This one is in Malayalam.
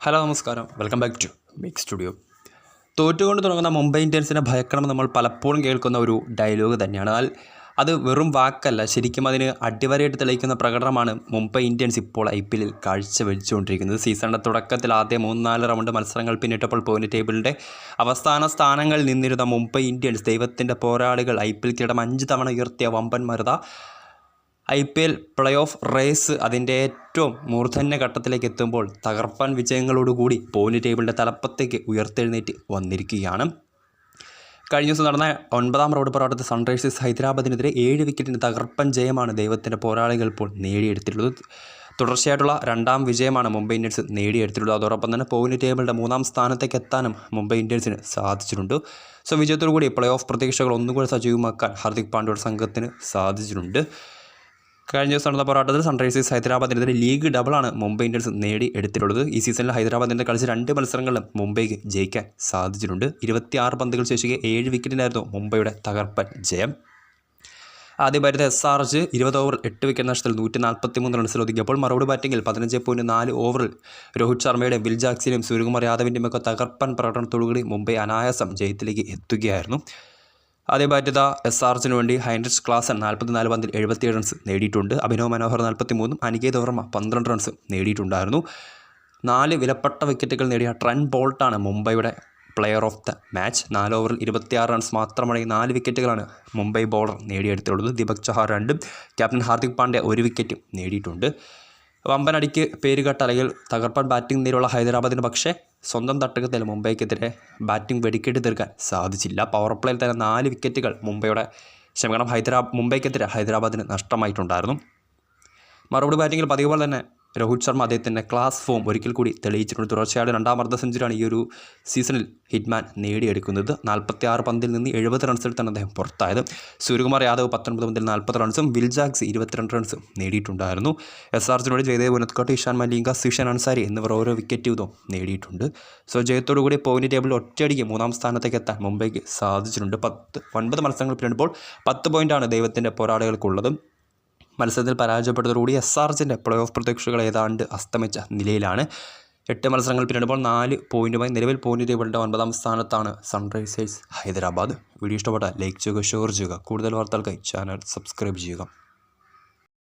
ഹലോ നമസ്കാരം, welcome back to big studio. തോറ്റുകൊണ്ട് തുടങ്ങുന്ന മുംബൈ ഇന്ത്യൻസിനെ ഭയക്കണം നമ്മൾ പലപ്പോഴും കേൾക്കുന്ന ഒരു ഡയലോഗ് തന്നെയാണ്. എന്നാൽ അത് വെറും വാക്കല്ല, ശരിക്കും അതിന് അടിവരയിട്ട് തെളിയിക്കുന്ന പ്രകടനമാണ് മുംബൈ ഇന്ത്യൻസ് ഇപ്പോൾ IPL കാഴ്ചവെച്ചുകൊണ്ടിരിക്കുന്നത്. സീസണിൻ്റെ തുടക്കത്തിൽ ആദ്യ 3-4 റൗണ്ട് മത്സരങ്ങൾ പിന്നിട്ടപ്പോൾ പോയിന്റ് ടേബിളിൻ്റെ അവസാന സ്ഥാനങ്ങളിൽ നിന്നിരുന്ന മുംബൈ ഇന്ത്യൻസ് ദൈവത്തിൻ്റെ പോരാളികൾ IPL കിരീടം 5 തവണ ഉയർത്തിയ വമ്പന്മാരത IPL പ്ലേ ഓഫ് റേസ് അതിൻ്റെ ഏറ്റവും മൂർധന്യ ഘട്ടത്തിലേക്ക് എത്തുമ്പോൾ തകർപ്പൻ വിജയങ്ങളോടുകൂടി പോയിന്റ് ടേബിളിൻ്റെ തലപ്പത്തേക്ക് ഉയർത്തെഴുന്നേറ്റ് വന്നിരിക്കുകയാണ്. കഴിഞ്ഞ ദിവസം നടന്ന 9ാം റൗണ്ട് പോരാട്ടത്തിൽ സൺറൈസേഴ്സ് ഹൈദരാബാദിനെതിരെ 7 വിക്കറ്റിന് തകർപ്പൻ ജയമാണ് ദൈവത്തിൻ്റെ പോരാളികൾ ഇപ്പോൾ നേടിയെടുത്തിട്ടുള്ളത്. തുടർച്ചയായിട്ടുള്ള 2ാം വിജയമാണ് മുംബൈ ഇന്ത്യൻസ് നേടിയെടുത്തിട്ടുള്ളത്. അതോടൊപ്പം തന്നെ പോയിന്റ് ടേബിളിൻ്റെ 3ാം സ്ഥാനത്തേക്ക് എത്താനും മുംബൈ ഇന്ത്യൻസിന് സാധിച്ചിട്ടുണ്ട്. സോ വിജയത്തോടുകൂടി പ്ലേ ഓഫ് പ്രതീക്ഷകൾ ഒന്നുകൂടി സജീവമാക്കാൻ ഹാർദിക് പാണ്ഡ്യയുടെ സംഘത്തിന് സാധിച്ചിട്ടുണ്ട്. കഴിഞ്ഞ ദിവസം നടന്ന പോരാട്ടത്തിൽ സൺറൈസേഴ്സ് ഹൈദരാബാദിനെതിരെ ലീഗ് ഡബിളാണ് മുംബൈ ഇന്ത്യൻസ് നേടിയെടുത്തിട്ടുള്ളത്. ഈ സീസണിൽ ഹൈദരാബാദിൻ്റെ കളിച്ച 2 മത്സരങ്ങളിലും മുംബൈക്ക് ജയിക്കാൻ സാധിച്ചിട്ടുണ്ട്. 26 പന്തുകൾ ശേഷിക്കെ 7 വിക്കറ്റിനായിരുന്നു മുംബൈയുടെ തകർപ്പൻ ജയം. ആദ്യ ബാറ്റത്തെ SRH 20 ഓവറിൽ 8 വിക്കറ്റ് നഷ്ടത്തിൽ 143 റൺസിൽ ഒതുക്കിയപ്പോൾ മറുപടി ബാറ്റിംഗിൽ 15.4 ഓവറിൽ രോഹിത് ശർമ്മയുടെ വിൽ ജാക്സിൻ്റെയും സൂര്യകുമാർ യാദവിൻ്റെയും ഒക്കെ തകർപ്പൻ പ്രകടനത്തോടുകൂടി മുംബൈ അനായാസം ജയത്തിലേക്ക് എത്തുകയായിരുന്നു. ആദ്യ ബാറ്റ് SRHന് വേണ്ടി ഹൈൻറിച്ച് ക്ലാസൻ 44 പന്തിൽ 77 റൺസ് നേടിയിട്ടുണ്ട്. അഭിനവ് മനോഹർ 43, അനികേത് വർമ്മ 12 റൺസ് നേടിയിട്ടുണ്ടായിരുന്നു. 4 വിലപ്പെട്ട വിക്കറ്റുകൾ നേടിയ ട്രെൻറ്റ് ബോൾട്ടാണ് മുംബൈയുടെ പ്ലെയർ ഓഫ് ദ മാച്ച്. 4 ഓവറിൽ 26 റൺസ് മാത്രമടങ്ങി 4 വിക്കറ്റുകളാണ് മുംബൈ ബോളർ നേടിയെടുത്തിട്ടുള്ളത്. ദീപക് ചഹാർ 2, ക്യാപ്റ്റൻ ഹാർദിക് പാണ്ഡ്യ 1 വിക്കറ്റും നേടിയിട്ടുണ്ട്. വമ്പനടിക്ക് പേരുകെട്ട അല്ലെങ്കിൽ തകർപ്പൻ ബാറ്റിംഗ് നിരയുള്ള ഹൈദരാബാദിന് പക്ഷേ സ്വന്തം തട്ടകത്തിൽ മുംബൈക്കെതിരെ ബാറ്റിംഗ് വെടിക്കെട്ട് തീർക്കാൻ സാധിച്ചില്ല. പവർ പ്ലേയിൽ തന്നെ 4 വിക്കറ്റുകൾ മുംബൈക്കെതിരെ ഹൈദരാബാദിന് നഷ്ടമായിട്ടുണ്ടായിരുന്നു. മറുപടി ബാറ്റിങ്ങിൽ പതിവ് പോലെ തന്നെ രോഹിത് ശർമ്മ അദ്ദേഹത്തിൻ്റെ ക്ലാസ് ഫോം ഒരിക്കൽ കൂടി തെളിയിച്ചിട്ടുണ്ട്. തുടർച്ചയായ 2ാം അർദ്ധ സെഞ്ചുറിയാണ് ഈ ഒരു സീസണിൽ ഹിറ്റ്മാൻ നേടിയെടുക്കുന്നത്. 46 പന്തിൽ നിന്ന് 70 റൺസ് എടുത്താണ് അദ്ദേഹം പുറത്തായത്. സൂര്യകുമാർ യാദവ് 19 പന്തിൽ 40 റൺസും വിൽ ജാക്സ് 22 റൺസും നേടിയിട്ടുണ്ടായിരുന്നു. SRHനോട് ജയദേവ് ഉനത്കോട്ട്, ഇഷാൻ മലിംഗ, സിഷൻ അൻസാരി എന്നിവർ ഓരോ വിക്കറ്റ് വീതവും നേടിയിട്ടുണ്ട്. സോ ജയത്തോടുകൂടി പോയിന്റ് ടേബിളിൽ ഒറ്റയടിക്ക് 3ാം സ്ഥാനത്തേക്ക് എത്താൻ മുംബൈക്ക് സാധിച്ചിട്ടുണ്ട്. 9 മത്സരങ്ങൾ പിന്നിടുമ്പോൾ 10 പോയിൻ്റാണ് ദൈവത്തിൻ്റെ പോരാളികൾക്കുള്ളത്. മത്സരത്തിൽ പരാജയപ്പെട്ടതോടുകൂടി SRHൻ്റെ പ്ലേ ഓഫ് പ്രതീക്ഷകൾ ഏതാണ്ട് അസ്തമിച്ച നിലയിലാണ്. 8 മത്സരങ്ങൾ പിന്നിടുമ്പോൾ 4 പോയിൻറ്റുമായി നിലവിൽ പോയിന്റ് ടേബിളിൻ്റെ 9ാം സ്ഥാനത്താണ് സൺറൈസേഴ്സ് ഹൈദരാബാദ്. വീഡിയോ ഇഷ്ടപ്പെട്ടാൽ ലൈക്ക് ചെയ്യുക, ഷെയർ ചെയ്യുക. കൂടുതൽ വാർത്തകൾക്കായി ചാനൽ സബ്സ്ക്രൈബ് ചെയ്യുക.